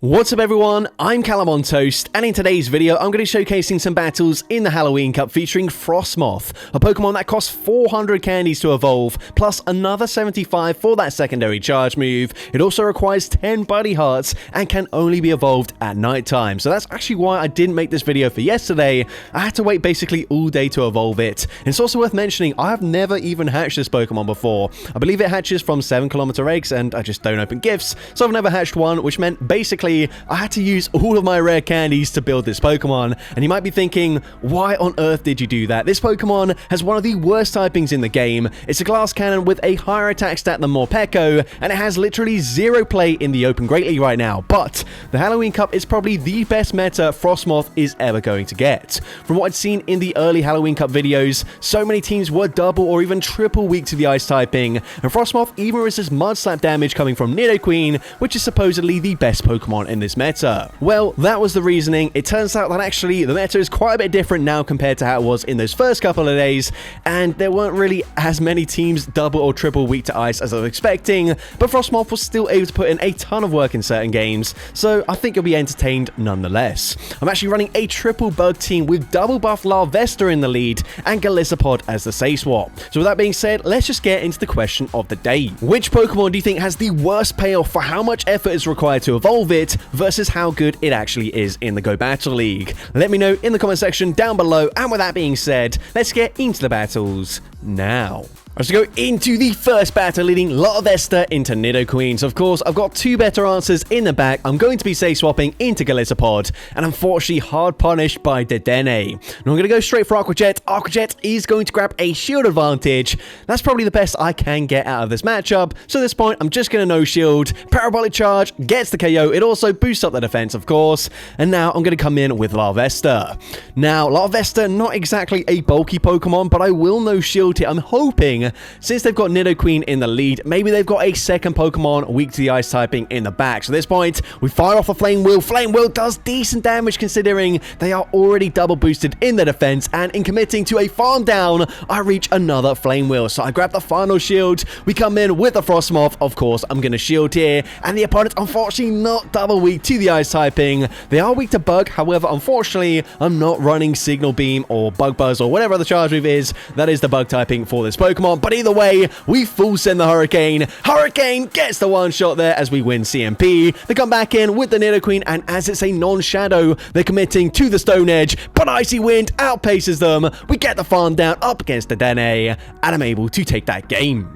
What's up everyone, I'm CallumOnToast, and in today's video I'm going to be showcasing some battles in the Halloween Cup featuring Frostmoth, a Pokemon that costs 400 candies to evolve, plus another 75 for that secondary charge move. It also requires 10 Buddy Hearts and can only be evolved at night time, so that's actually why I didn't make this video for yesterday. I had to wait basically all day to evolve it. And it's also worth mentioning, I have never even hatched this Pokemon before. I believe it hatches from 7km eggs, and I just don't open gifts, so I've never hatched one, which meant basically I had to use all of my rare candies to build this Pokemon. And you might be thinking, why on earth did you do that? This Pokemon has one of the worst typings in the game. It's a glass cannon with a higher attack stat than Morpeko, and it has literally zero play in the Open Great League right now. But the Halloween Cup is probably the best meta Frostmoth is ever going to get. From what I'd seen in the early Halloween Cup videos, so many teams were double or even triple weak to the ice typing, and Frostmoth even resists Mud Slap damage coming from Nidoqueen, which is supposedly the best Pokemon in this meta. Well, that was the reasoning. It turns out that actually the meta is quite a bit different now compared to how it was in those first couple of days, and there weren't really as many teams double or triple weak to ice as I was expecting, but Frostmoth was still able to put in a ton of work in certain games, so I think you'll be entertained nonetheless. I'm actually running a triple bug team with double buff Larvesta in the lead and Golisopod as the safe swap. So with that being said, let's just get into the question of the day. Which Pokemon do you think has the worst payoff for how much effort is required to evolve it versus how good it actually is in the Go Battle League? Let me know in the comment section down below, and with that being said, let's get into the battles now. Let's go into the first battle, leading Larvesta into Nidoqueen. So of course, I've got two better answers in the back. I'm going to be safe swapping into Golisopod, and unfortunately hard punished by Dedenne. Now I'm going to go straight for Aqua Jet. Aqua Jet is going to grab a shield advantage. That's probably the best I can get out of this matchup. So at this point, I'm just going to no shield. Parabolic Charge gets the KO. It also boosts up the defense, of course. And now I'm going to come in with Larvesta. Now, Larvesta, not exactly a bulky Pokemon, but I will no shield here. I'm hoping, since they've got Nidoqueen in the lead, maybe they've got a second Pokemon weak to the ice typing in the back. So at this point, we fire off a Flame Wheel. Flame Wheel does decent damage considering they are already double boosted in the defense, and in committing to a farm down, I reach another Flame Wheel. So I grab the final shield. We come in with the Frostmoth. Of course, I'm going to shield here, and the opponent unfortunately not double weak to the ice typing. They are weak to Bug, however, unfortunately, I'm not running Signal Beam or Bug Buzz or whatever the charge move is. That is the Bug typing for this Pokemon. But either way, we full send the Hurricane. Hurricane gets the one shot there as we win CMP. They come back in with the Nidoqueen, and as it's a non-shadow, they're committing to the Stone Edge, but Icy Wind outpaces them. We get the farm down up against the Dedenne, and I'm able to take that game.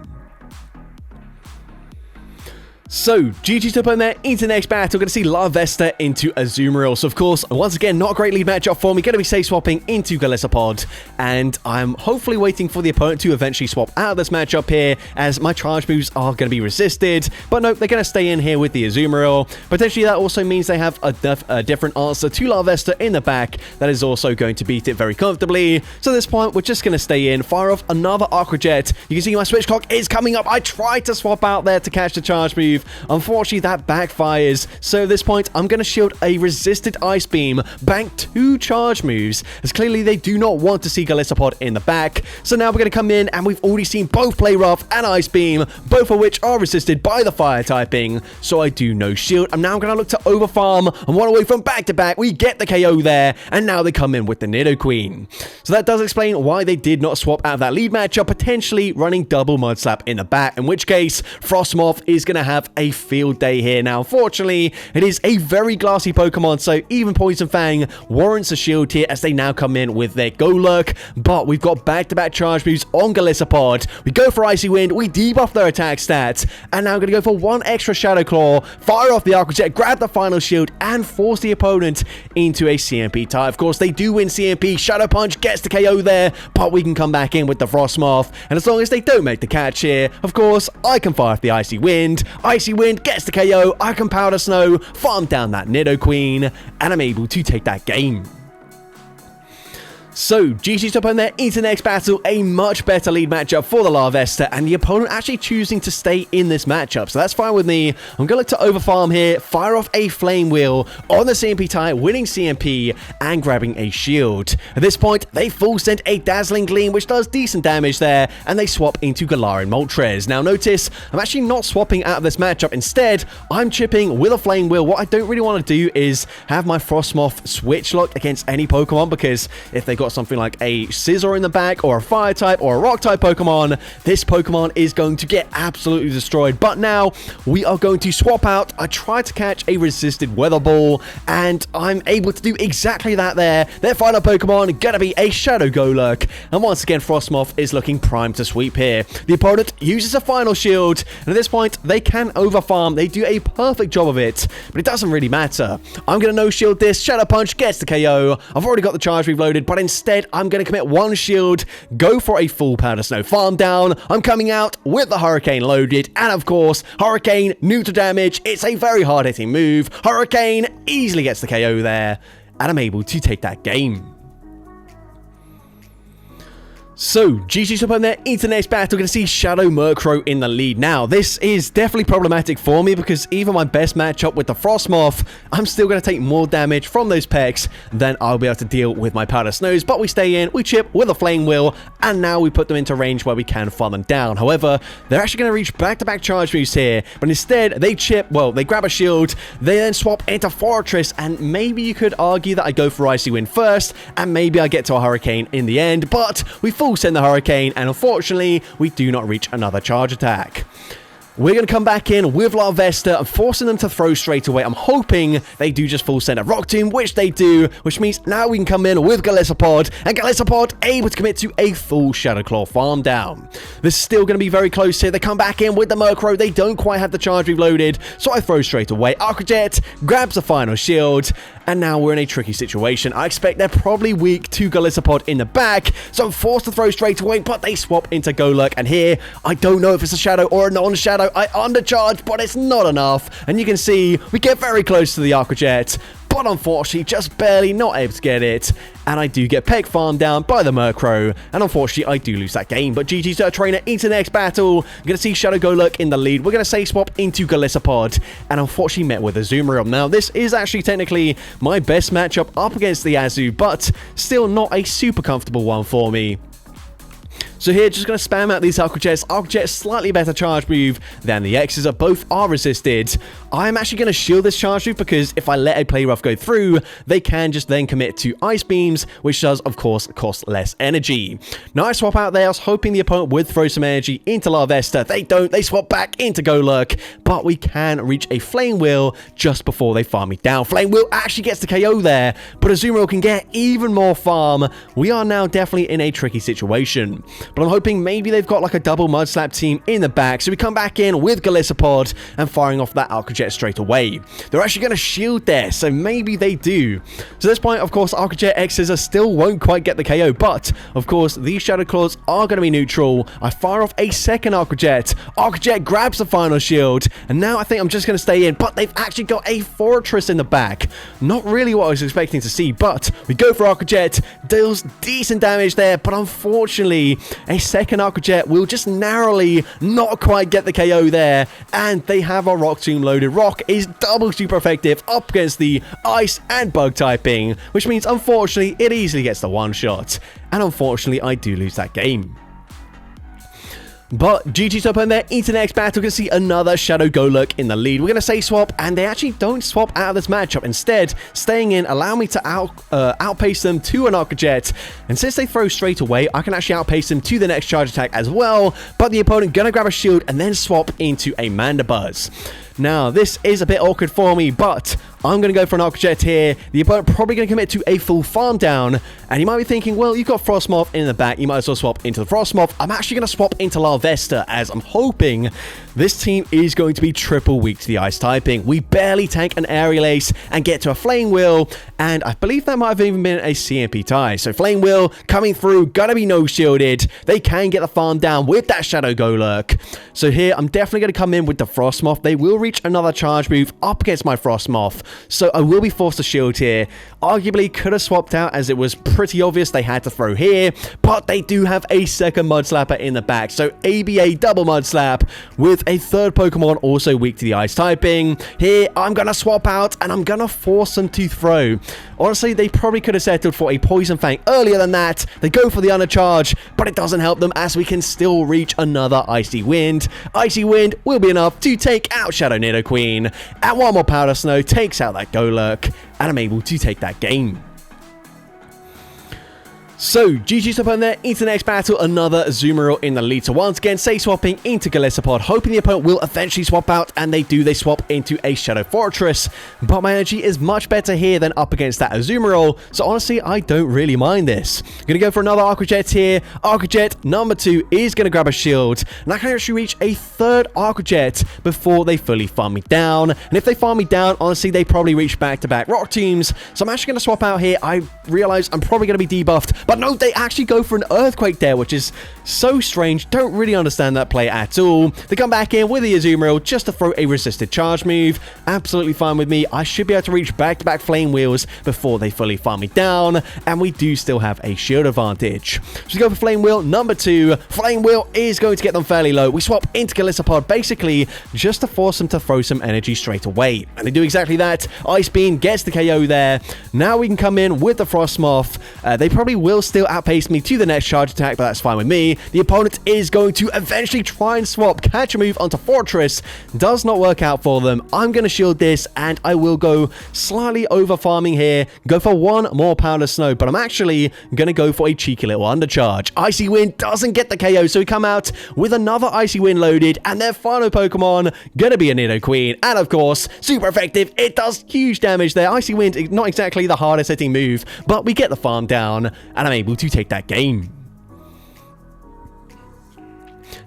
So, GG to up on there into the next battle. We're going to see Larvesta into Azumarill. So, of course, once again, not a great lead matchup for me. Going to be safe swapping into Golisopod. And I'm hopefully waiting for the opponent to eventually swap out of this matchup here, as my charge moves are going to be resisted. But no, they're going to stay in here with the Azumarill. Potentially, that also means they have a different answer to Larvesta in the back that is also going to beat it very comfortably. So, at this point, we're just going to stay in, fire off another Aqua Jet. You can see my switch clock is coming up. I tried to swap out there to catch the charge move. Unfortunately, that backfires. So at this point, I'm going to shield a resisted Ice Beam, bank two charge moves, as clearly they do not want to see Golisopod in the back. So now we're going to come in, and we've already seen both Play Rough and Ice Beam, both of which are resisted by the fire typing. So I do no shield. I'm now going to look to overfarm, and one away from back-to-back. We get the KO there, and now they come in with the Nidoqueen. So that does explain why they did not swap out of that lead matchup, potentially running double Mud Slap in the back, in which case Frostmoth is going to have a field day here. Now, unfortunately, it is a very glassy Pokemon, so even Poison Fang warrants a shield here as they now come in with their Golurk, but we've got back-to-back charge moves on Golisopod. We go for Icy Wind, we debuff their attack stats, and now I'm going to go for one extra Shadow Claw, fire off the Aqua Jet, grab the final shield, and force the opponent into a CMP tie. Of course, they do win CMP. Shadow Punch gets the KO there, but we can come back in with the Frostmoth, and as long as they don't make the catch here, of course, I can fire off the Icy Wind. Icy Wind gets the KO, I can Powder Snow, farm down that Nidoqueen, and I'm able to take that game. So, GG's up on there into the next battle, a much better lead matchup for the Larvesta, and the opponent actually choosing to stay in this matchup, so that's fine with me. I'm going to look to overfarm here, fire off a Flame Wheel on the CMP tie, winning CMP, and grabbing a shield. At this point, they full send a Dazzling Gleam, which does decent damage there, and they swap into Galarian Moltres. Now notice, I'm actually not swapping out of this matchup. Instead, I'm chipping with a Flame Wheel. What I don't really want to do is have my Frostmoth switch lock against any Pokemon, because if they got something like a Scizor in the back, or a Fire type, or a Rock type Pokemon, this Pokemon is going to get absolutely destroyed. But now, we are going to swap out. I tried to catch a resisted Weather Ball, and I'm able to do exactly that there. Their final Pokemon gonna be a Shadow Golurk, and once again, Frostmoth is looking primed to sweep here. The opponent uses a final shield, and at this point, they can overfarm. They do a perfect job of it, but it doesn't really matter. I'm gonna no-shield this. Shadow Punch gets the KO. I've already got the charge reloaded, but instead, I'm going to commit one shield, go for a full Powder Snow farm down. I'm coming out with the Hurricane loaded, and of course, Hurricane neutral damage. It's a very hard-hitting move. Hurricane easily gets the KO there, and I'm able to take that game. So, GG's up on there into the next battle. We're going to see Shadow Murkrow in the lead. Now, this is definitely problematic for me because even my best matchup with the Frostmoth, I'm still going to take more damage from those pecks than I'll be able to deal with my Powder Snows. But we stay in, we chip with a Flame Wheel, and now we put them into range where we can farm them down. However, they're actually going to reach back-to-back charge moves here, but instead, they chip, well, they grab a shield, they then swap into Fortress, and maybe you could argue that I go for Icy Wind first, and maybe I get to a Hurricane in the end, but we full send the Hurricane, and unfortunately, we do not reach another charge attack. We're going to come back in with Larvesta and forcing them to throw straight away. I'm hoping they do just full send a Rock Tomb, which they do, which means now we can come in with Golisopod, and Golisopod able to commit to a full Shadow Claw farm down. This is still going to be very close here. They come back in with the Murkrow. They don't quite have the charge reloaded, so I throw straight away. Aqua Jet grabs the final shield, and now we're in a tricky situation. I expect they're probably weak to Golisopod in the back, so I'm forced to throw straight away, but they swap into Golurk, and here, I don't know if it's a Shadow or a non-Shadow. I undercharge, but it's not enough, and you can see we get very close to the Aqua Jet, but unfortunately just barely not able to get it, and I do get Peck farmed down by the Murkrow, and unfortunately I do lose that game. But GG's to our trainer into the next battle. We're going to see Shadow Golurk in the lead. We're going to say swap into Golisopod, and unfortunately met with a Azumarill. Now this is actually technically my best matchup up against the Azu, but still not a super comfortable one for me. So here, just going to spam out these Aqua Jets. Aqua Jet, slightly better charge move than the X's. Both are resisted. I'm actually going to shield this charge move because if I let a Play Rough go through, they can just then commit to Ice Beams, which does, of course, cost less energy. Now I swap out there. I was hoping the opponent would throw some energy into Larvesta. They don't. They swap back into Golurk, but we can reach a Flame Wheel just before they farm me down. Flame Wheel actually gets the KO there, but Azumarill can get even more farm. We are now definitely in a tricky situation. But I'm hoping maybe they've got like a double Mud Slap team in the back. So we come back in with Golisopod and firing off that Aqua Jet straight away. They're actually going to shield there, so maybe they do. So at this point, of course, Aqua Jet X's still won't quite get the KO. But, of course, these Shadow Claws are going to be neutral. I fire off a second Aqua Jet. Aqua Jet grabs the final shield. And now I think I'm just going to stay in. But they've actually got a Fortress in the back. Not really what I was expecting to see. But we go for Aqua Jet. Deals decent damage there. But unfortunately, a second Aqua Jet will just narrowly not quite get the KO there, and they have a Rock Tomb loaded. Rock is double super effective up against the Ice and Bug typing, which means unfortunately it easily gets the one shot, and unfortunately I do lose that game. But GG's up on there into the next battle. We're going to see another Shadow Golurk in the lead. We're going to say swap, and they actually don't swap out of this matchup. Instead, staying in, allow me to outpace them to an Aqua Jet. And since they throw straight away, I can actually outpace them to the next charge attack as well. But the opponent going to grab a shield and then swap into a Mandibuzz. Now, this is a bit awkward for me, but I'm going to go for an Aqua Jet here. The opponent probably going to commit to a full farm down, and you might be thinking, well, you've got Frostmoth in the back, you might as well swap into the Frostmoth. I'm actually going to swap into Larvesta, as I'm hoping this team is going to be triple weak to the Ice typing. We barely tank an Aerial Ace and get to a Flame Wheel, and I believe that might have even been a CMP tie. So Flame Wheel coming through, gonna be no-shielded. They can get the farm down with that Shadow Golurk. So here, I'm definitely going to come in with the Frostmoth. They will reach reach another charge move up against my Frostmoth, so I will be forced to shield here. Arguably could have swapped out, as it was pretty obvious they had to throw here, but they do have a second Mud Slapper in the back, so ABA double Mud Slap with a third Pokemon also weak to the Ice typing. Here, I'm going to swap out, and I'm going to force them to throw. Honestly, they probably could have settled for a Poison Fang earlier than that. They go for the undercharge, but it doesn't help them, as we can still reach another Icy Wind. Icy Wind will be enough to take out Shadow Nidoqueen, and one more Powder Snow takes out that Golurk, and I'm able to take that game. So, GG's up on there, into the next battle, another Azumarill in the lead. So once again, say swapping into Golisopod, hoping the opponent will eventually swap out, and they do, they swap into a Shadow Fortress. But my energy is much better here than up against that Azumarill, so honestly, I don't really mind this. Gonna go for another Aqua Jet here. Aqua Jet number 2 is gonna grab a shield, and I can actually reach a third Aqua Jet before they fully farm me down. And if they farm me down, honestly, they probably reach back-to-back Rock Tombs, so I'm actually gonna swap out here. I realize I'm probably gonna be debuffed, but no, they actually go for an Earthquake there, which is so strange. Don't really understand that play at all. They come back in with the Azumarill just to throw a resisted charge move. Absolutely fine with me. I should be able to reach back-to-back Flame Wheels before they fully farm me down, and we do still have a shield advantage. So we go for Flame Wheel number 2. Flame Wheel is going to get them fairly low. We swap into Golisopod basically just to force them to throw some energy straight away, and they do exactly that. Ice Beam gets the KO there. Now we can come in with the Frostmoth. They probably will still outpace me to the next charge attack, but that's fine with me. The opponent is going to eventually try and swap Catch a Move onto Fortress. Does not work out for them. I'm going to shield this, and I will go slightly over farming here. Go for one more Powder Snow, but I'm actually going to go for a cheeky little undercharge. Icy Wind doesn't get the KO, so we come out with another Icy Wind loaded, and their final Pokemon going to be a Nidoqueen. And of course, super effective. It does huge damage there. Icy Wind, not exactly the hardest hitting move, but we get the farm down, and I'm able to take that game.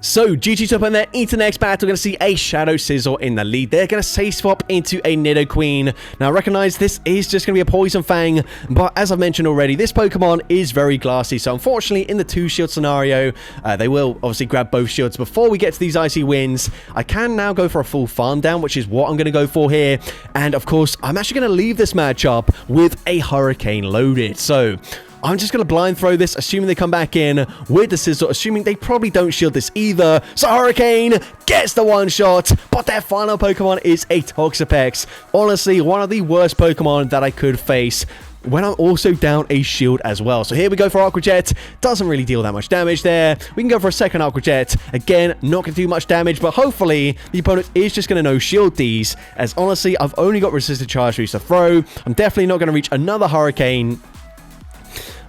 So, GG's up on there, into the next battle. We're going to see a Shadow Sizzle in the lead. They're going to say swap into a Nidoqueen. Now, recognize this is just going to be a Poison Fang, but as I've mentioned already, this Pokemon is very glassy. So, unfortunately, in the 2-shield scenario, they will obviously grab both shields before we get to these Icy Winds. I can now go for a full farm down, which is what I'm going to go for here. And, of course, I'm actually going to leave this matchup with a Hurricane loaded. So, I'm just going to blind throw this, assuming they come back in with the Sizzle, assuming they probably don't shield this either. So Hurricane gets the one shot, but their final Pokemon is a Toxapex. Honestly, one of the worst Pokemon that I could face when I'm also down a shield as well. So here we go for Aqua Jet. Doesn't really deal that much damage there. We can go for a second Aqua Jet. Again, not going to do much damage, but hopefully the opponent is just going to no shield these, as honestly, I've only got resisted charge moves to throw. I'm definitely not going to reach another Hurricane,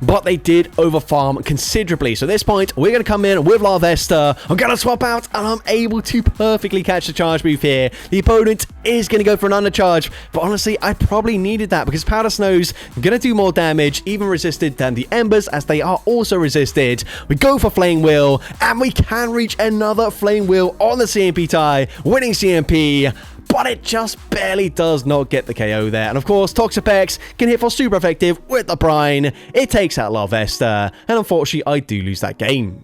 but they did overfarm considerably. So at this point, we're going to come in with Larvesta. I'm going to swap out, and I'm able to perfectly catch the charge move here. The opponent is going to go for an undercharge, but honestly, I probably needed that because Powder Snow's going to do more damage, even resisted, than the Embers, as they are also resisted. We go for Flame Wheel, and we can reach another Flame Wheel on the CMP tie, winning CMP. But it just barely does not get the KO there. And of course, Toxapex can hit for super effective with the Brine. It takes out Larvesta, and unfortunately, I do lose that game.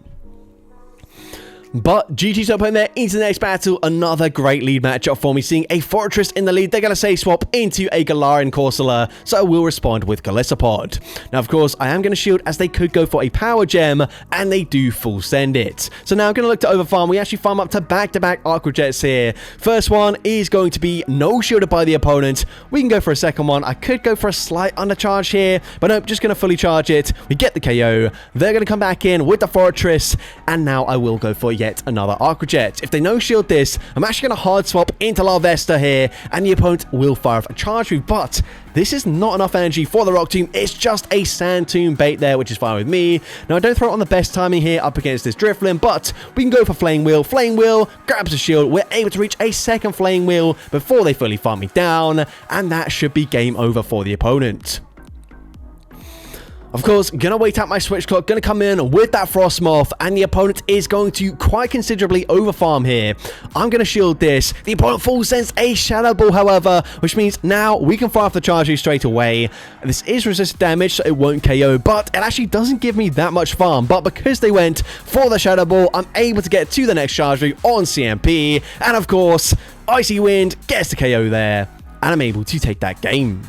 But GG's up in there, into the next battle. Another great lead matchup for me, seeing a Fortress in the lead. They're going to say swap into a Galarian Corsola, so I will respond with Golisopod. Now, of course, I am going to shield, as they could go for a Power Gem, and they do full send it. So now I'm going to look to overfarm. We actually farm up to back-to-back Aqua Jets here. First one is going to be no shielded by the opponent. We can go for a second one. I could go for a slight undercharge here, but nope, just going to fully charge it. We get the KO. They're going to come back in with the Fortress, and now I will go for yet another Aqua Jet. If they no shield this, I'm actually going to hard swap into Larvesta here, and the opponent will fire off a charge move, but this is not enough energy for the Rock Tomb. It's just a Sand Tomb bait there, which is fine with me. Now, I don't throw it on the best timing here up against this Drifloon, but we can go for Flame Wheel. Flame Wheel grabs a shield. We're able to reach a second Flame Wheel before they fully farm me down, and that should be game over for the opponent. Of course, gonna wait out my switch clock, gonna come in with that Frostmoth, and the opponent is going to quite considerably overfarm here. I'm gonna shield this. The opponent full sends a Shadow Ball, however, which means now we can fire off the charge move straight away. This is resisted damage, so it won't KO, but it actually doesn't give me that much farm. But because they went for the Shadow Ball, I'm able to get to the next charge move on CMP, and of course, Icy Wind gets the KO there, and I'm able to take that game.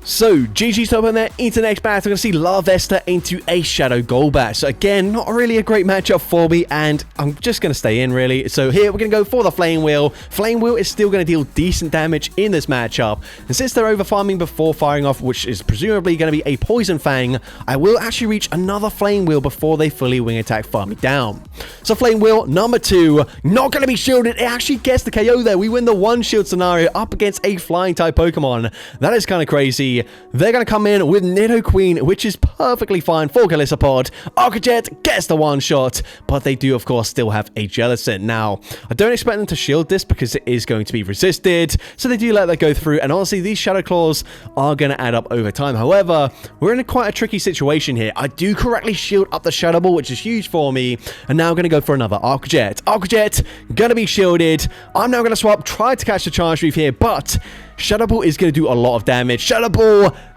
So, GG's to open there into the next battle. We're going to see Larvesta into a Shadow Golbat. So again, not really a great matchup for me, and I'm just going to stay in, really. So here, we're going to go for the Flame Wheel. Flame Wheel is still going to deal decent damage in this matchup. And since they're over-farming before firing off, which is presumably going to be a Poison Fang, I will actually reach another Flame Wheel before they fully Wing Attack farm me down. So Flame Wheel number 2, not going to be shielded. It actually gets the KO there. We win the one shield scenario up against a Flying-type Pokemon. That is kind of crazy. They're going to come in with Nidoqueen, which is perfectly fine for Golisopod. Arcajet gets the one shot, but they do, of course, still have a Jellicent. Now, I don't expect them to shield this because it is going to be resisted, so they do let that go through, and honestly, these Shadow Claws are going to add up over time. However, we're in quite a tricky situation here. I do correctly shield up the Shadow Ball, which is huge for me, and now I'm going to go for another Arcajet. Arcajet, going to be shielded. I'm now going to swap, try to catch the charge move here, but Shadow Ball is going to do a lot of damage. Shadow Ball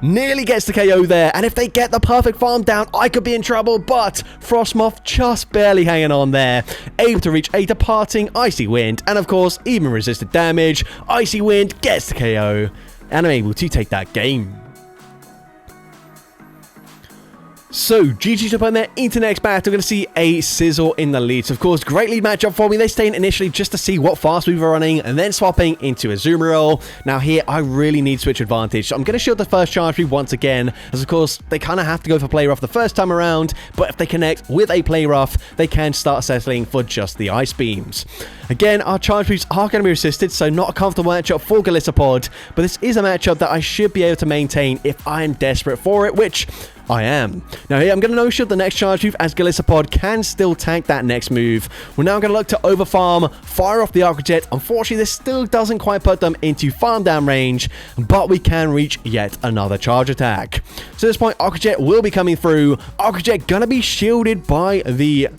nearly gets the KO there, and if they get the perfect farm down, I could be in trouble, but Frostmoth just barely hanging on there, able to reach a departing Icy Wind, and of course, even resisted damage. Icy Wind gets the KO, and I'm able to take that game. So, GG's up on there into the next battle. We're going to see a Sizzle in the lead. So, of course, great lead matchup for me. They stay in initially just to see what fast move we're running, and then swapping into a Azumarill. Now, here, I really need switch advantage. So, I'm going to shield the first charge move once again, as, of course, they kind of have to go for Play Rough the first time around, but if they connect with a Play Rough, they can start settling for just the Ice Beams. Again, our charge moves are going to be resisted, so not a comfortable matchup for Golisopod, but this is a matchup that I should be able to maintain if I'm desperate for it, which I am. Now here, I'm going to no-shield the next charge move as Golisopod can still tank that next move. We're now going to look to overfarm, fire off the Arcajet. Unfortunately, this still doesn't quite put them into farm down range, but we can reach yet another charge attack. So at this point, Arcajet will be coming through. Arcajet going to be shielded by the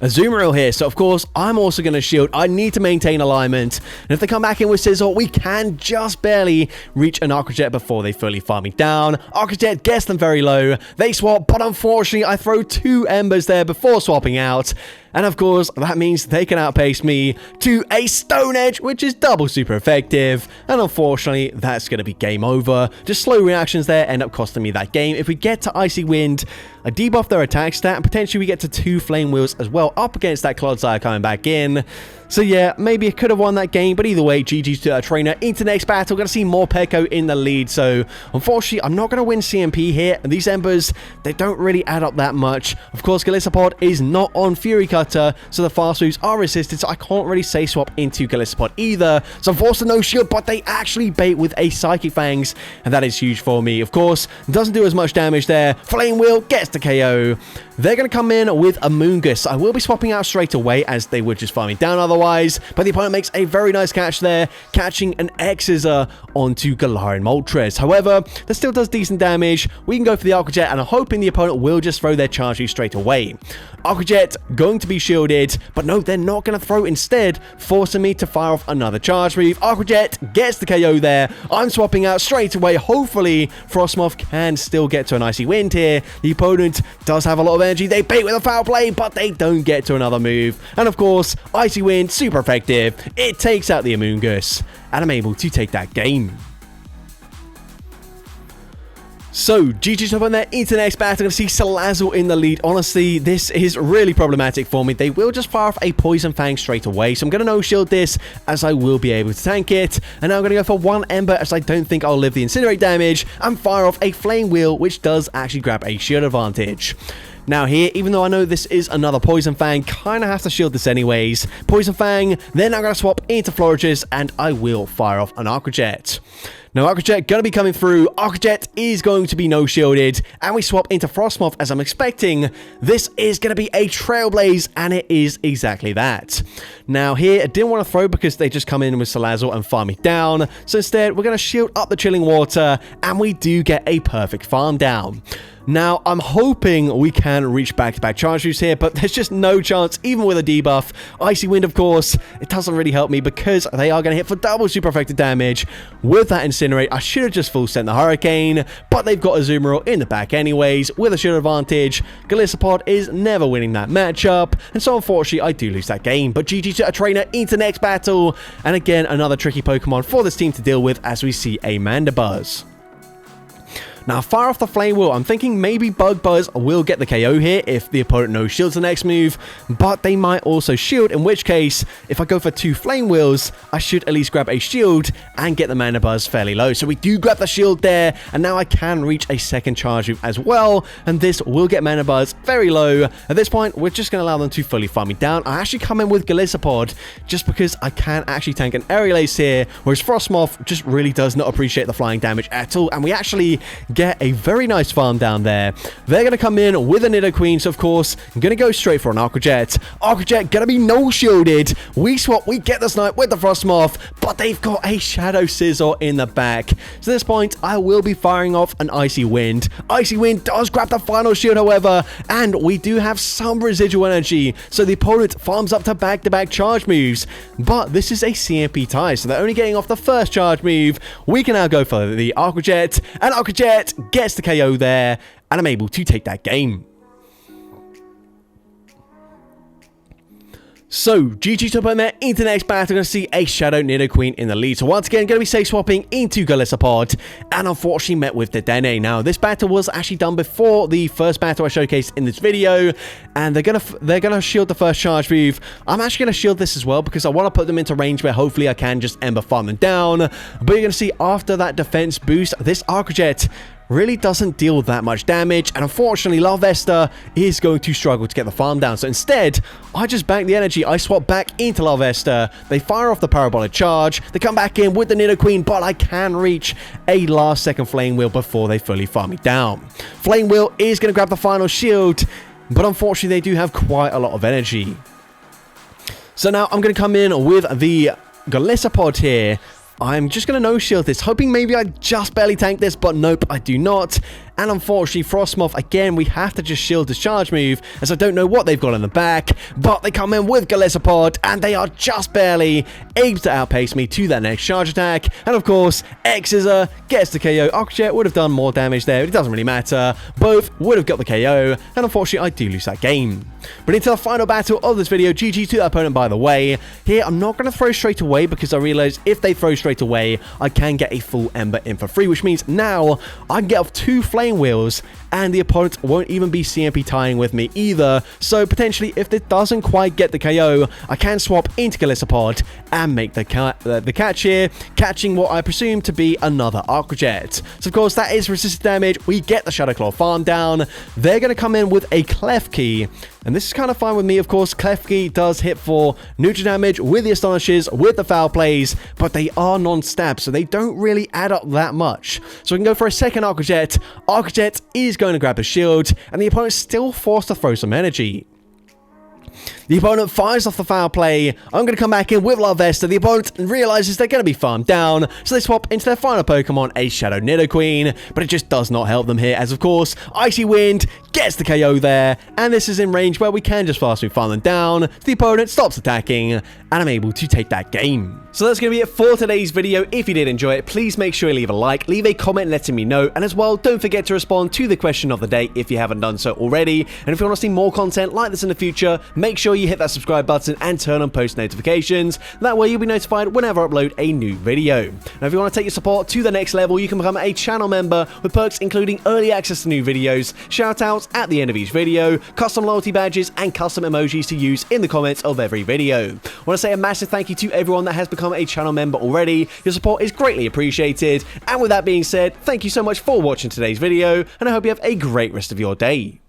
Azumarill here, so of course I'm also going to shield. I need to maintain alignment, and if they come back in with Sizzle, we can just barely reach an Arcajet before they fully farm me down. Arcajet gets them very low. They swap, but unfortunately I throw 2 Embers there before swapping out, and of course that means they can outpace me to a Stone Edge, which is double super effective, and unfortunately that's going to be game over. Just slow reactions there end up costing me that game. If we get to Icy Wind, I debuff their attack stat, and potentially we get to 2 Flame Wheels as well up against that Clodsire coming back in. So yeah, maybe it could have won that game, but either way, GG's to our trainer. Into the next battle, going to see more Peko in the lead, so unfortunately, I'm not going to win CMP here, and these Embers, they don't really add up that much. Of course, Golisopod is not on Fury Cutter, so the fast moves are resisted, so I can't really say swap into Golisopod either, so I'm forced to no-shield, but they actually bait with a Psychic Fangs, and that is huge for me. Of course, doesn't do as much damage there. Flame Wheel gets the KO. They're going to come in with a Moongus. I will be swapping out straight away, as they would just farm me down otherwise, but the opponent makes a very nice catch there, catching an X-Scissor onto Galarian Moltres. However, that still does decent damage. We can go for the Arcajet, and I'm hoping the opponent will just throw their charge move straight away. Arcajet going to be shielded, but no, they're not going to throw instead, forcing me to fire off another charge move. Arcajet gets the KO there. I'm swapping out straight away. Hopefully, Frostmoth can still get to an Icy Wind here. The opponent does have a lot of energy. They bait with a foul play, but they don't get to another move. And of course, Icy Wind, super effective. It takes out the Amoonguss, and I'm able to take that game. So, GG's up on there into the next battle. I'm going to see Salazzle in the lead. Honestly, this is really problematic for me. They will just fire off a Poison Fang straight away, so I'm going to no-shield this, as I will be able to tank it. And now I'm going to go for 1 Ember, as I don't think I'll live the Incinerate damage, and fire off a Flame Wheel, which does actually grab a shield advantage. Now here, even though I know this is another Poison Fang, kind of have to shield this anyways. Poison Fang, then I'm going to swap into Florges, and I will fire off an Aqua Jet. Now, Aqua Jet going to be coming through. Aqua Jet is going to be no-shielded, and we swap into Frostmoth as I'm expecting. This is going to be a Trailblaze, and it is exactly that. Now, here, I didn't want to throw because they just come in with Salazzle and farm me down. So instead, we're going to shield up the Chilling Water, and we do get a perfect farm down. Now, I'm hoping we can reach back-to-back charge moves here, but there's just no chance, even with a debuff. Icy Wind, of course, it doesn't really help me because they are going to hit for double super effective damage. With that Incinerate, I should have just full sent the Hurricane, but they've got a Azumarill in the back anyways, with a shield advantage. Golisopod is never winning that matchup, and so unfortunately, I do lose that game. But GG to a trainer into next battle, and again, another tricky Pokemon for this team to deal with as we see a Mandibuzz. Now, fire off the Flame Wheel, I'm thinking maybe Bug Buzz will get the KO here if the opponent no shields the next move, but they might also shield, in which case, if I go for 2 Flame Wheels, I should at least grab a shield and get the Mandibuzz fairly low. So we do grab the shield there, and now I can reach a second charge move as well, and this will get Mandibuzz very low. At this point, we're just going to allow them to fully farm me down. I actually come in with Golisopod just because I can actually tank an Aerial Ace here, whereas Frostmoth just really does not appreciate the flying damage at all, and we actually get a very nice farm down there. They're going to come in with a Nidoqueen, so of course, I'm going to go straight for an Aqua Jet. Aqua Jet going to be no-shielded. We swap, we get the snipe with the Frostmoth, but they've got a Shadow Scizor in the back. So at this point, I will be firing off an Icy Wind. Icy Wind does grab the final shield, however, and we do have some residual energy, so the opponent farms up to back-to-back charge moves. But this is a CMP tie, so they're only getting off the first charge move. We can now go for the Aqua Jet, and Aqua Jet gets the KO there, and I'm able to take that game. So, GG to opponent into the next battle. We're going to see a Shadow Nidoqueen in the lead. So once again, going to be safe swapping into Golisopod, and unfortunately met with the Dene. Now, this battle was actually done before the first battle I showcased in this video, and they're gonna shield the first charge move. I'm actually going to shield this as well because I want to put them into range where hopefully I can just Ember farm them down. But you're going to see after that defense boost, this Aqua Jet really doesn't deal that much damage, and unfortunately Larvesta is going to struggle to get the farm down. So instead, I just bank the energy, I swap back into Larvesta, they fire off the Parabolic Charge, they come back in with the Nidoqueen, but I can reach a last second Flame Wheel before they fully farm me down. Flame Wheel is going to grab the final shield, but unfortunately they do have quite a lot of energy. So now I'm going to come in with the Golisopod here. I'm just going to no-shield this, hoping maybe I just barely tank this, but nope, I do not. And unfortunately, Frostmoth, again, we have to just shield this charge move, as I don't know what they've got in the back, but they come in with Golisopod, and they are just barely able to outpace me to that next charge attack. And of course, X-Scissor gets the KO. Aqua Jet would have done more damage there, but it doesn't really matter. Both would have got the KO, and unfortunately, I do lose that game. But into the final battle of this video, GG to that opponent, by the way. Here, I'm not going to throw straight away, because I realize if they throw straight away, I can get a full Ember in for free, which means now I can get off 2 Flame Wheels, and the opponent won't even be CMP tying with me either. So potentially, if it doesn't quite get the KO, I can swap into Golisopod and make the catch here, catching what I presume to be another Aqua Jet. So of course, that is resisted damage. We get the Shadow Claw farm down. They're going to come in with a Klefki, and this is kind of fine with me, of course. Klefki does hit for neutral damage with the Astonishes, with the Foul Plays, but they are non-stab, so they don't really add up that much. So we can go for a second Aqua Jet. Aqua Jet is going to grab a shield, and the opponent's still forced to throw some energy. The opponent fires off the Foul Play. I'm going to come back in with Larvesta. The opponent realizes they're going to be farmed down, so they swap into their final Pokemon, a Shadow Nidoqueen, but it just does not help them here, as of course, Icy Wind gets the KO there, and this is in range where we can just fast move farm them down. The opponent stops attacking, and I'm able to take that game. So that's going to be it for today's video. If you did enjoy it, please make sure you leave a like, leave a comment letting me know, and as well, don't forget to respond to the question of the day if you haven't done so already. And if you want to see more content like this in the future, make sure you hit that subscribe button and turn on post notifications. That way you'll be notified whenever I upload a new video. Now, if you want to take your support to the next level, you can become a channel member with perks including early access to new videos, shoutouts at the end of each video, custom loyalty badges, and custom emojis to use in the comments of every video. I want to say a massive thank you to everyone that has become a channel member already. Your support is greatly appreciated. And with that being said, thank you so much for watching today's video, and I hope you have a great rest of your day.